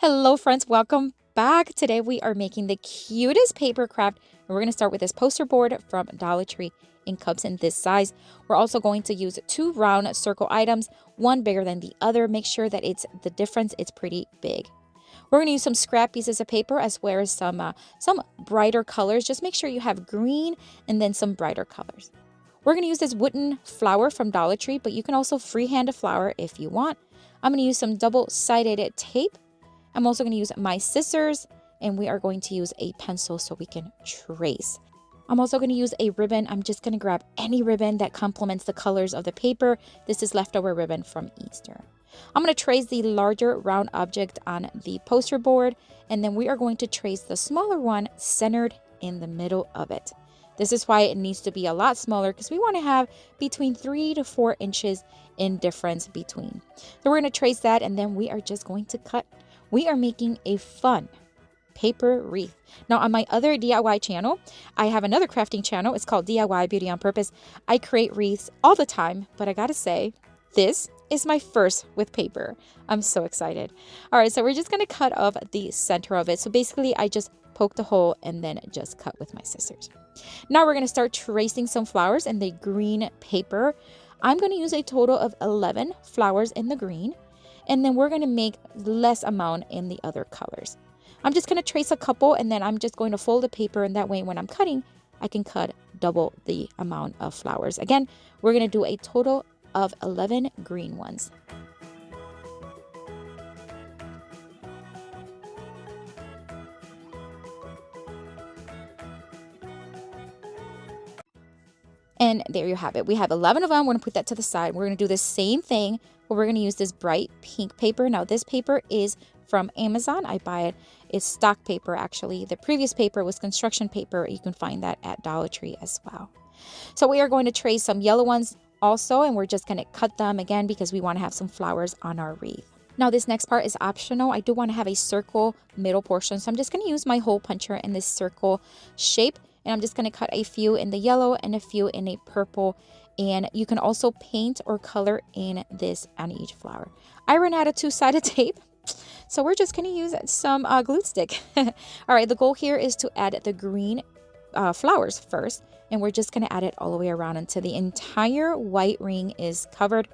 Hello friends, welcome back. Today we are making the cutest paper craft and we're going to start with this poster board from Dollar Tree in cups in this size. We're also going to use two round circle items, one bigger than the other. Make sure that the difference it's pretty big. We're going to use some scrap pieces of paper as well as some brighter colors. Just make sure you have green and then some brighter colors. We're going to use this wooden flower from Dollar Tree, but you can also freehand a flower if you want. I'm going to use some double-sided tape. I'm also going to use my scissors, and we are going to use a pencil so we can trace. I'm also going to use a ribbon. I'm just going to grab any ribbon that complements the colors of the paper. This is leftover ribbon from Easter. I'm going to trace the larger round object on the poster board, and then we are going to trace the smaller one centered in the middle of it. This is why it needs to be a lot smaller because we want to have between 3 to 4 inches in difference between. So we're going to trace that, and then we are just going to cut. We are making a fun paper wreath. Now on my other DIY channel, I have another crafting channel. It's called DIY Beauty on Purpose. I create wreaths all the time, but I gotta say, this is my first with paper. I'm so excited. All right, so we're just gonna cut off the center of it. So basically I just poked a hole and then just cut with my scissors. Now we're gonna start tracing some flowers in the green paper. I'm gonna use a total of 11 flowers in the green. And then we're going to make less amount in the other colors. I'm just going to trace a couple, and then I'm just going to fold the paper, and that way when I'm cutting, I can cut double the amount of flowers. Again, we're going to do a total of 11 green ones. And there you have it. We have 11 of them. We're going to put that to the side. We're going to do the same thing, but we're going to use this bright pink paper. Now, this paper is from Amazon. I buy it. It's stock paper, actually. The previous paper was construction paper. You can find that at Dollar Tree as well. So we are going to trace some yellow ones also, and we're just going to cut them again because we want to have some flowers on our wreath. Now, this next part is optional. I do want to have a circle middle portion, so I'm just going to use my hole puncher in this circle shape. And I'm just going to cut a few in the yellow and a few in a purple. And you can also paint or color in this on each flower. I ran out of two-sided tape, so we're just going to use some glue stick. All right, the goal here is to add the green flowers first. And we're just going to add it all the way around until the entire white ring is covered.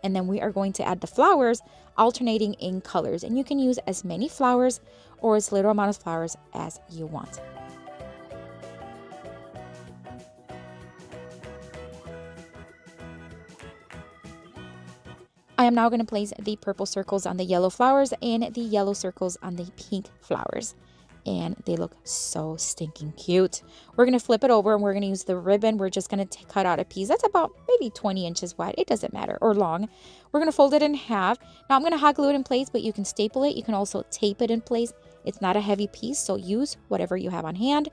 And then we are going to add the flowers alternating in colors. And you can use as many flowers or as little amount of flowers as you want. I am now going to place the purple circles on the yellow flowers and the yellow circles on the pink flowers. And they look so stinking cute. We're going to flip it over and we're going to use the ribbon. We're just going to cut out a piece that's about maybe 20 inches wide. It doesn't matter, or long. We're going to fold it in half. Now I'm going to hot glue it in place, but you can staple it. You can also tape it in place. It's not a heavy piece, so use whatever you have on hand.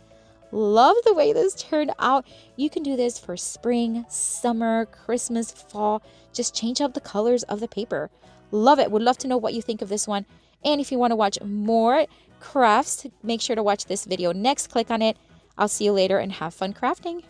Love the way this turned out. You can do this for spring, summer, Christmas, fall. Just change up the colors of the paper. Love it. Would love to know what you think of this one. And if you want to watch more crafts, make sure to watch this video next. Click on it. I'll see you later and have fun crafting.